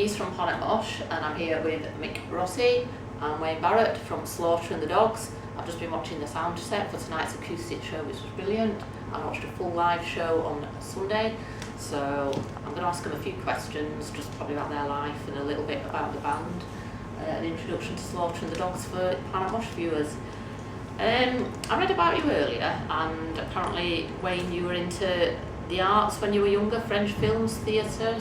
Louise from PlanetMosh, and I'm here with Mick Rossi and Wayne Barrett from Slaughter and the Dogs. I've just been watching the sound set for tonight's acoustic show, which was brilliant. I watched a full live show on Sunday, so I'm going to ask them a few questions, just probably about their life and a little bit about the band. An introduction to Slaughter and the Dogs for PlanetMosh viewers. I read about you earlier, and apparently, Wayne, you were into the arts when you were younger, French films, theatre.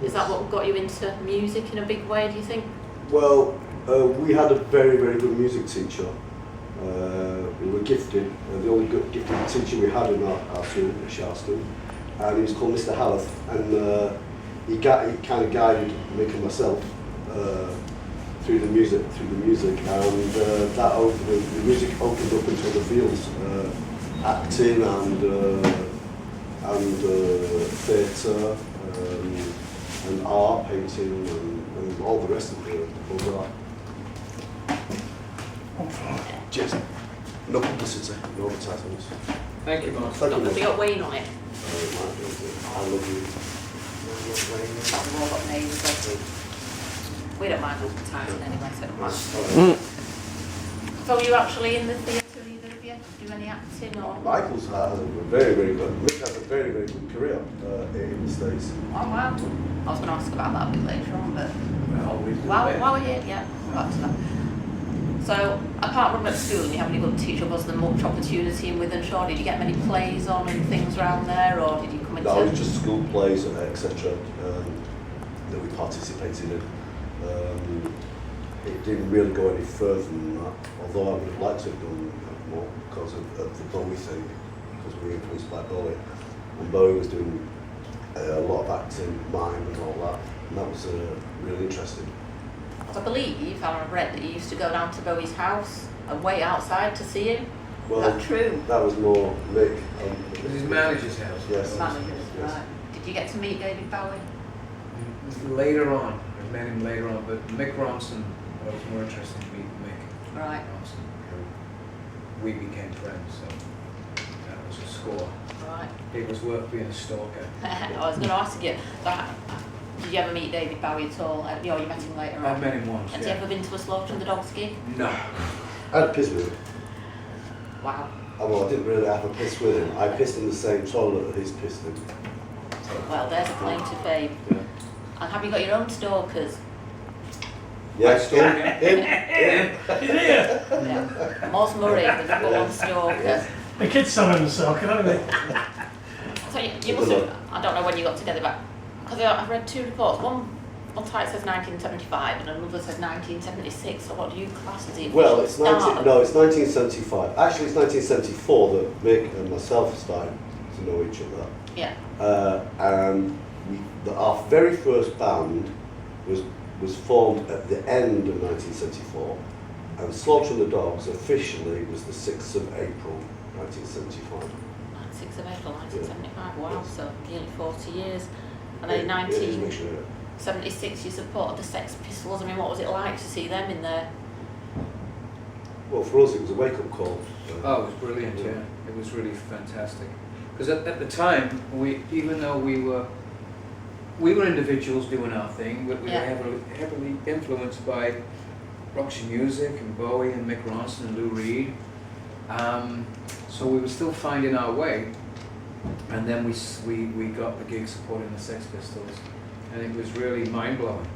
Is that what got you into music in a big way, do you think? Well, we had a very, very good music teacher. We were gifted, the only good gifted teacher we had in our school, our school, and he was called Mr. Halleth, and he kind of guided Mick and myself through the music, and the music opened up into other fields, acting and theatre, and art, painting, and all the rest of the art. Just no publicity, no advertisements. Thank you, boss. Have you got Wayne on it? I love you. We've all got names, don't we? We don't mind advertising anyway, so it don't matter. So you actually in the theatre, either of you? Do any acting or? Michael's has a very, very good. Mick has a very, very good career in the States. Oh wow! I was going to ask about that a bit later on, but while we're here, yeah, we'll back to that. So, apart from at school, and you have any good teacher, was there much opportunity in Wythenshawe? Did you get many plays on and things around there, or did you come into? No, it was just school plays and etc. That we participated in. It didn't really go any further than that, although I would have liked to have done more because of the Bowie thing, because we were influenced by Bowie. And Bowie was doing a lot of acting, mime and all that, and that was really interesting. I believe, I've read that you used to go down to Bowie's house and wait outside to see him. Well, is that true? That was more Mick. It was his manager's house. Yes. Managers, Yes. right. Did you get to meet David Bowie? Later on, I met him later on, but Mick Ronson, I was more interested in meeting Mick Right. Ronson. We became friends, so that was a score. Right. It was worth being a stalker. I was going to ask you, did you ever meet David Bowie at all? You met him later on. I met him once. Has he ever been to a Slaughter and the Dogs gig? No. I had a piss with him. Wow. Well, I didn't really have a piss with him. I pissed in the same toilet that he's pissed in. Well, there's a claim to fame. Yeah. And have you got your own stalkers? Yes, Stalker. him. Yeah. Moz Murray, the number one stalker. The kids saw him stalking, haven't they? So you must have, I don't know when you got together, but because I've read two reports. One site says 1975 and another says 1976. So what do you class as the Well, official it's start? it's 1975. Actually, it's 1974 that Mick and myself started to know each other. Yeah. And our very first band was formed at the end of 1974, and Slaughter and the Dogs officially was the 6th of April, 1975. 6th of April 1975. Yeah. Wow. Yes. So nearly 40 years. And then in Yeah, 1976 you supported the Sex Pistols. I mean, what was it like to see them in there? Well, for us it was a wake-up call. Oh, it was brilliant, yeah. It was really fantastic. Because at the time, even though we were individuals doing our thing, we were heavily influenced by Roxy Music and Bowie and Mick Ronson and Lou Reed. So we were still finding our way, and then we got the gig supporting the Sex Pistols, and it was really mind-blowing.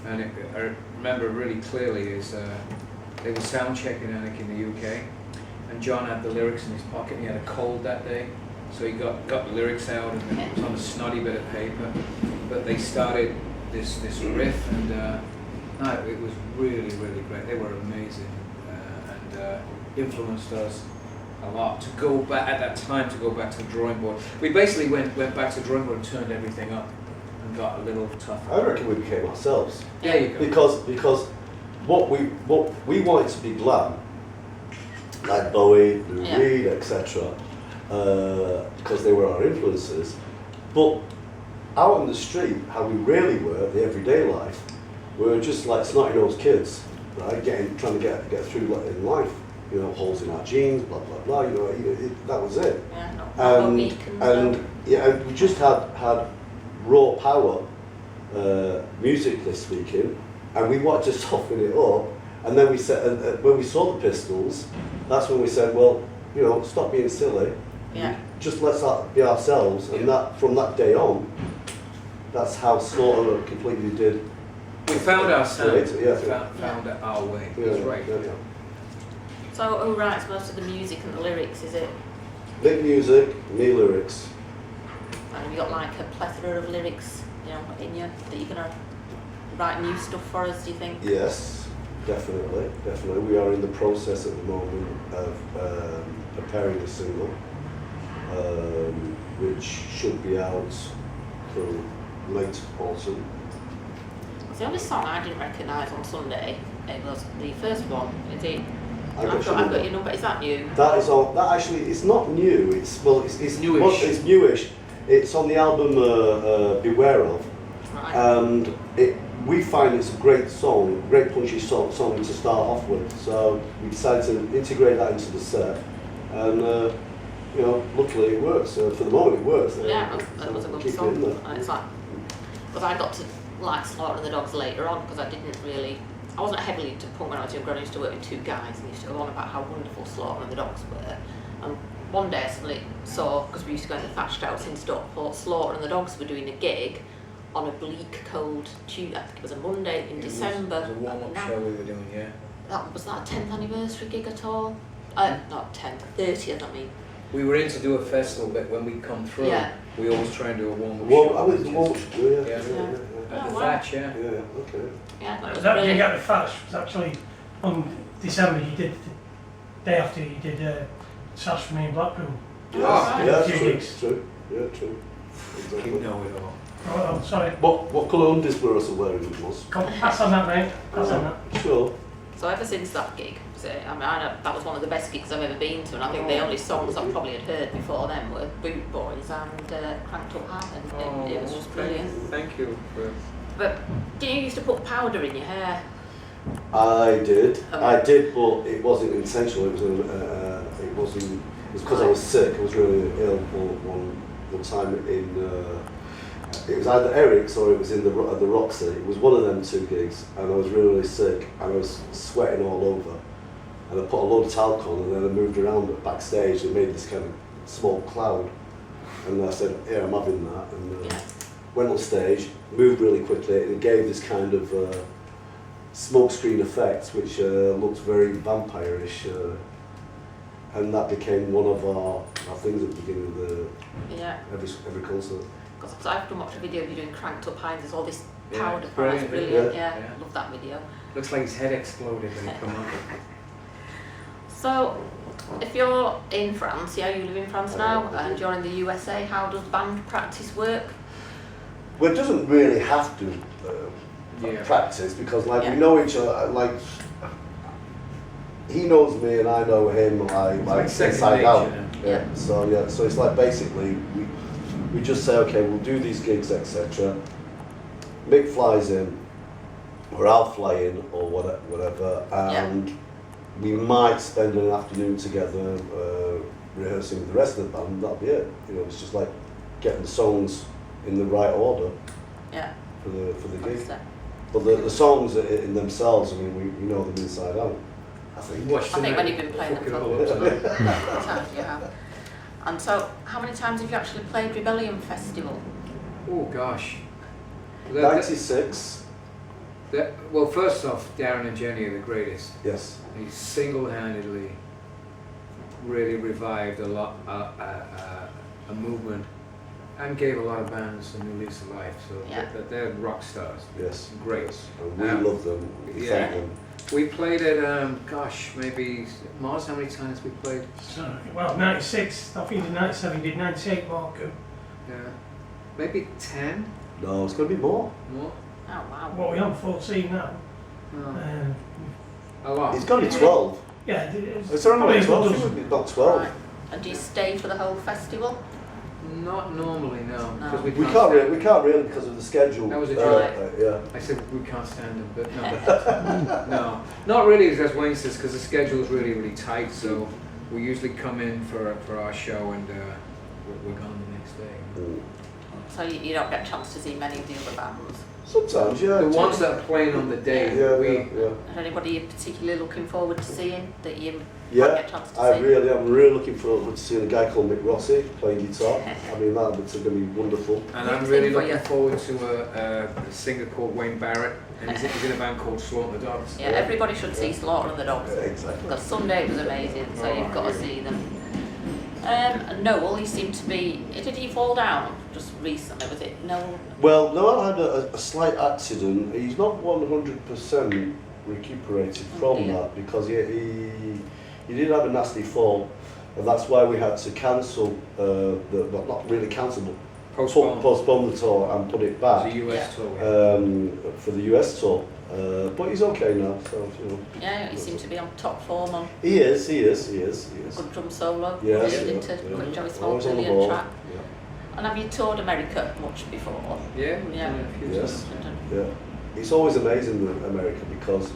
And I remember really clearly is they were sound checking Anik in the UK, and John had the lyrics in his pocket. He had a cold that day, so he got the lyrics out, and it was on a snotty bit of paper. But they started this riff, and it was really, really great. They were amazing, and influenced us a lot to go back at that time to go back to the drawing board. We basically went back to the drawing board and turned everything up and got a little tougher. I reckon we became ourselves. There you go. Because what we wanted to be glam, like Bowie, Lou Reed, etc. Because they were our influences, but out on the street, how we really were, the everyday life, we were just like snotty-nosed kids, right? Trying to get through in life. You know, holes in our jeans, blah blah blah. You know, that was it. Yeah, and we just had raw power musically speaking, and we wanted to soften it up. And then we said, when we saw the Pistols, that's when we said, well, you know, stop being silly. Yeah. Just let's be ourselves. And that from that day on, that's how Slaughter completely did. We found our sound. Yeah. Found our way. Yeah, That's right. yeah. So who writes most of the music and the lyrics? Is it? Big music, me lyrics. And have you got like a plethora of lyrics, you know, in you that you're gonna write new stuff for us? Do you think? Yes, definitely. We are in the process at the moment of preparing a single, which should be out through late autumn. The only song I didn't recognise on Sunday, it was the first one. Is it? I've got your number. Is that new? That is all. That actually, it's not new. It's Newish. Well, it's newish. It's on the album Beware of, Right. and we find it's a great song, great punchy song to start off with. So we decided to integrate that into the set, and you know, luckily it works. For the moment, it works. Yeah, that was a good Keep it song. in there. And it's like, because I got to like Slaughter and the Dogs later on, because I wasn't heavily into punk when I was younger. I used to work with two guys and used to go on about how wonderful Slaughter and the Dogs were. And one day I suddenly saw, because we used to go in the thatched house in Stockport, Slaughter and the Dogs were doing a gig on a bleak, cold Tuesday. I think it was a Monday in December. It was a warm-up show we were doing, yeah. Was that a 10th anniversary gig at all? Not 10th, 30th, I mean. We were in to do a festival, but when we come through, Yeah. we always try and do a warm-up Well, show. I was Yeah. Yeah. At the Oh, wow. Thatch, yeah. Yeah, okay. Yeah, that was That gig brilliant. at the Thatch was actually on December. You did the day after you did Sash for me in Blackpool. Yes, right. yeah, Few true, gigs. true. Yeah, true. You Exactly. know it all. Oh, sorry. What colour undies were us wearing it was? Pass on that, mate. Pass on that. Sure. So ever since that gig, I know that was one of the best gigs I've ever been to, and I think the only songs I probably had heard before them were Boot Boys and Cranked Up High, and it was just brilliant. Thank you for... But did you used to put powder in your hair? I did, Okay. but it wasn't intentional. It was because I was sick. I was really ill one time it was either Eric's or it was in the Roxy. It was one of them two gigs, and I was really sick and I was sweating all over. And I put a load of talc on, and then I moved around backstage and made this kind of small cloud. And I said, "Yeah, I'm having that." And Yeah. went on stage, moved really quickly, and it gave this kind of smokescreen effect, which looked very vampire-ish. And that became one of our things at the beginning of every concert. Because I've often watched a video of you doing Cranked Up High, and there's all this Yeah, powder. it's Brilliant. brilliant. Yeah, Yeah. love that video. Looks like his head exploded when he come up. So, if you're in France, yeah, you live in France now, and you're in the USA, how does band practice work? Well, it doesn't really have to Yeah. practice because, like, Yeah. we know each other. Like, he knows me and I know him, like second inside nature out. now. Yeah. So it's like basically we just say, okay, we'll do these gigs, etc. Mick flies in, or I'll fly in, or whatever, and we might spend an afternoon together rehearsing with the rest of the band. That'll be it. You know, it's just like getting the songs in the right order Yeah. for the gig. That's it. But the songs in themselves, I mean, we know them inside out. I think. Watch I think when tonight. you've been playing them Fuck it for all up tonight. what time do you have? And so, how many times have you actually played Rebellion Festival? Oh gosh. 96. Well, first off, Darren and Jenny are the greatest. Yes. He single-handedly really revived a movement and gave a lot of bands a new lease of life. So Yeah. they're rock stars. Yes. Great. Yes. And we Um, love them. We yeah. thank them. We played at, gosh, maybe, Mars, how many times we played? So, well, 96, I think in 97 you did 98, Markham. Yeah. Maybe 10 No, it's going to be more. more? Oh wow. What are we on, 14 now? No. Um, A lot. It's going to be 12. yeah, it's It's around probably about 12. I good. think it'll be about 12. Right. And do you stay for the whole festival? Not normally, no. No. Because We can't really because of the schedule. That was a joke. Yeah. I said we can't stand them, but no. No. Not really, as Wayne says, because the schedule is really, really tight. So we usually come in for our show and we're gone the next day. Mm. So you don't get a chance to see many of the other bands? Sometimes, yeah. The ones that are playing on the day, Yeah, we, Is anybody you're particularly looking forward to seeing that you might Yeah, get a chance to I see? really am really looking forward to seeing a guy called Mick Rossi playing guitar. I mean, that's going to be wonderful. and I'm really looking forward to a singer called Wayne Barrett, and he's in a band called Slaughter the Dogs. Yeah, everybody should see Slaughter and the Dogs. Yeah, exactly. Because Sunday was amazing, so Oh, you've got to see them. Noel, he seemed to be. Did he fall down just recently? Was it Noel? Well, Noel had a slight accident. He's not 100% recuperated from dear. that because he did have a nasty fall, and that's why we had to cancel well, not really cancel, but postpone the tour and put it back The US tour. for the US tour. But he's okay now, so you know. Yeah, he seemed to be on top form on He is. good drum solo. Yes, Listening yeah, to yeah. Joey Small's Always on the brilliant ball. track. Yeah. And have you toured America much before? Yeah, Yeah. a few Yes. times. Yeah, it's always amazing in America because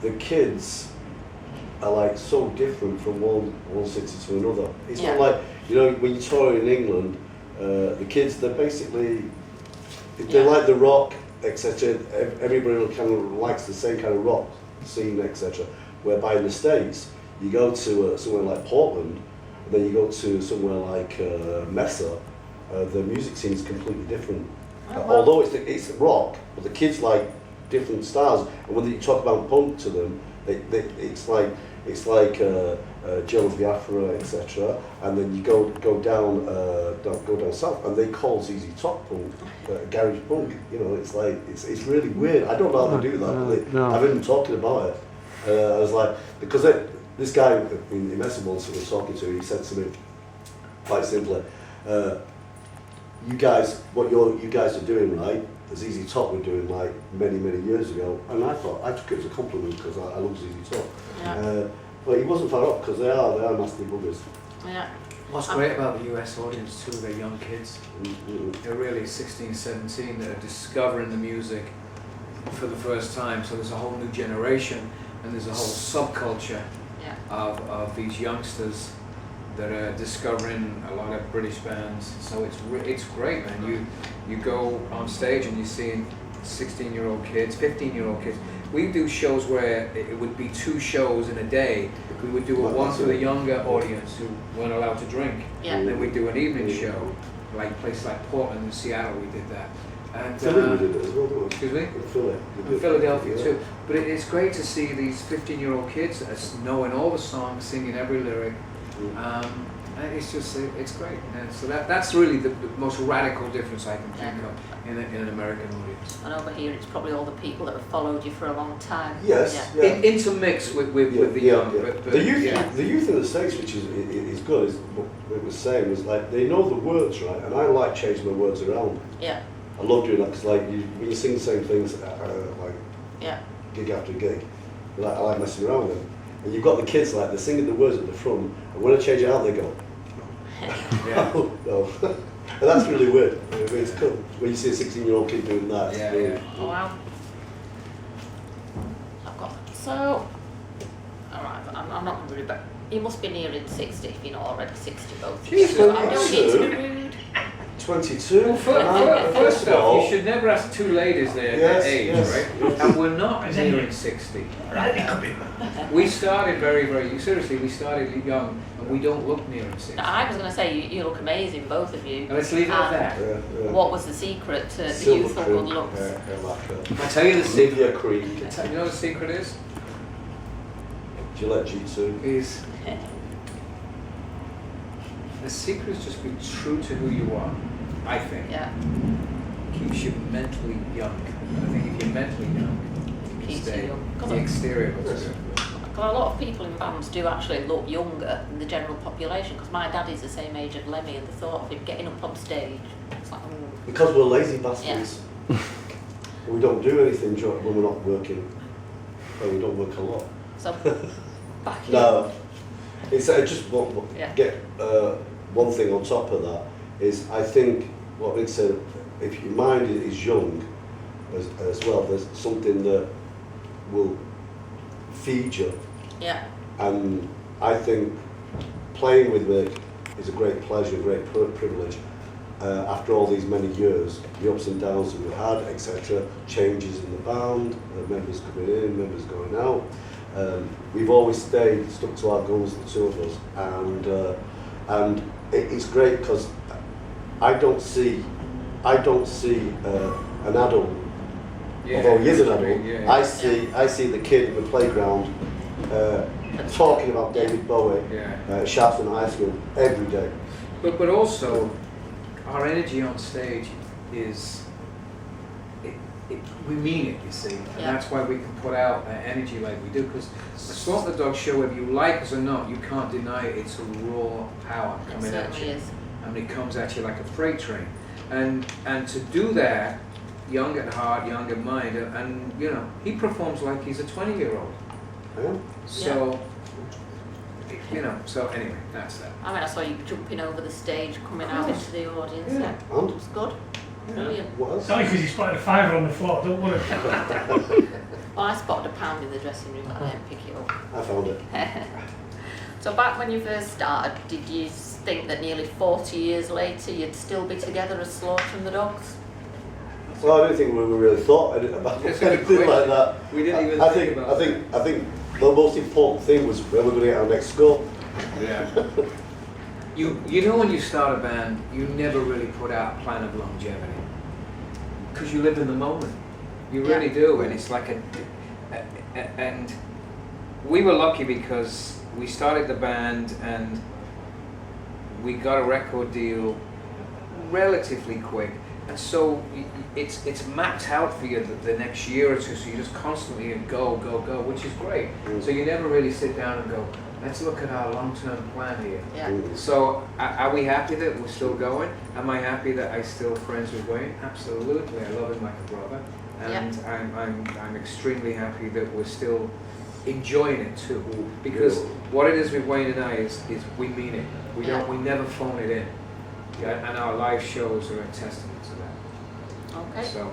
the kids are like so different from one city to another. It's Yeah. not like, you know, when you tour in England, the kids, they're basically, they Yeah. like the rock, etc. Everybody kind of likes the same kind of rock scene, etc. Whereby in the States, you go to somewhere like Portland, and then you go to somewhere like Mesa, the music scene is completely different. Oh, wow. Although it's rock, but the kids like different styles. And when you talk about punk to them, it's like Joe of Biafra, etc. And then you go down south, and they call ZZ Top punk, garage punk. You know, it's like it's really weird. I don't know how they do that. But I've heard them talking about it. I was like, because this guy in Mesa once I was talking to, he said to me quite simply, what you guys are doing, right, ZZ Top were doing like many years ago, and I took it as a compliment because I love ZZ Top. Yeah. But he wasn't far off because they are nasty buggers. Yeah. What's great about the US audience too, they're young kids. Mm-hmm. They're really 16, 17 that are discovering the music for the first time. So there's a whole new generation, and there's a whole subculture Yeah. of these youngsters that are discovering a lot of British bands. So it's great, man. You go on stage and you're seeing 16-year-old kids, 15-year-old kids. We do shows where it would be 2 shows in a day. We would do one for the younger audience who weren't allowed to drink. Yeah. And then we'd do an evening show, like places like Portland and Seattle. We did that. And Philly we did it as well, didn't we? excuse me. In Philly. In Philadelphia too. But it's great to see these 15-year-old kids knowing all the songs, singing every lyric. And it's just, it's great. And so that's really the most radical difference I can think of in an American audience. And over here, it's probably all the people that have followed you for a long time. Yes. Yeah. Yeah. Intermixed with the young. But the youth, yeah. the youth in the States, which is good, is what it was saying was like they know the words, right? And I like changing the words around. Yeah. I love doing that because like when you sing the same things like Yeah. gig after gig, I like messing around with them. And you've got the kids like they're singing the words at the front, and when I change it out, they go, Yeah. oh no. And that's really weird. It's cool when you see a 16-year-old kid doing that. It's Yeah, really yeah. Oh, wow. I've got so. Alright, I'm not really, but you must be nearing 60 if you're not already 60 both. Jesus. So I don't need to be rude. 22. Well, first off, you should never ask 2 ladies their Yes, age, yes, right? yes. And we're not Is nearing it? 60. It could be. We started very seriously. We started young, and we don't look nearing 60. Now, I was going to say, you look amazing, both of you. And let's leave it at that. Yeah. What was the secret to the Silver youthful cream, good looks? hair lacquer. I'll tell you the secret. Nivea cream. You know what the secret is? Gillette G2. Is the secret is just be true to who you are. I think Yeah, keeps you mentally young. I think if you're mentally young, you keeps stay. you young. The exterior looks good. Because a lot of people in bands do actually look younger than the general population. Because my dad is the same age as Lemmy, and the thought of him getting up on stage, it's like, Because we're lazy bastards. We don't do anything when we're not working. Well, we don't work a lot. So, back in. No. It's just Yeah. get one thing on top of that is I think what Nick said, if your mind is young as well, there's something that will feed you. Yeah, And I think playing with Mick is a great pleasure, great privilege. after all these many years, the ups and downs that we've had, etc., changes in the band, members coming in, members going out. We've always stuck to our guns, the two of us, and it's great because I don't see an adult, although he is an adult. I see the kid in the playground talking about David Bowie at Sharpston High School every day. But also, our energy on stage is, we mean it, you see, and that's why we can put out that energy like we do, because a Slaughter the Dog show, whether you like us or not, you can't deny it, it's a raw power coming at you. And it comes at you like a freight train. And to do that, young at heart, young at mind, and you know, he performs like he's a 20-year-old. Yeah. So, you know, so anyway, that's that. I mean, I saw you jumping over the stage, coming out into the audience. Yeah. It was good. Brilliant. What else? It's only because he spotted a fiver on the floor, don't worry. Well, I spotted a pound in the dressing room, but I didn't pick it up. I found it. So back when you first started, did you think that nearly 40 years later you'd still be together as Slaughter and the Dogs? Well, I don't think we really thought about anything like that. We didn't even think about it. I think the most important thing was where we're going to get our next score. Yeah. You know, when you start a band, you never really put out a plan of longevity because you live in the moment. You really do, and it's like and we were lucky because we started the band and we got a record deal relatively quick, and so it's mapped out for you the next year or two, so you just constantly go, which is great. So you never really sit down and go, let's look at our long-term plan here. Yeah. So are we happy that we're still going? Am I happy that I'm still friends with Wayne? Absolutely, I love him like a brother, and I'm extremely happy that we're still enjoying it too. Because what it is with Wayne and I is we mean it. We never phone it in. Yeah, and our live shows are a testament to that. Okay. So,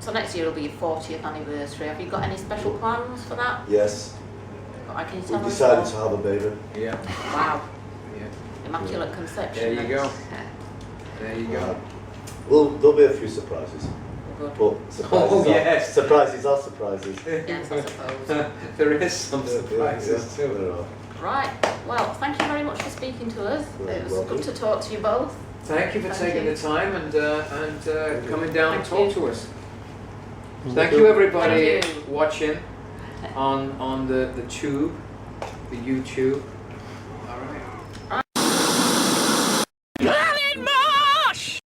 so next year will be your 40th anniversary. Have you got any special plans for that? Yes. Can you tell We us decided more? to have a baby. yeah, Wow. yeah. Immaculate conception. There you go. There you go. Well, there'll be a few surprises. Good. But surprises Oh, are, yes. surprises are surprises. Yes, I suppose. There is some surprises Yeah, too. there are. Right. Well, thank you very much for speaking to us. You're It was welcome. good to talk to you both. Thank you for Thank taking you. the time and coming down and Thank talk you. to us. Thank you everybody Thank you. watching on the tube, the YouTube.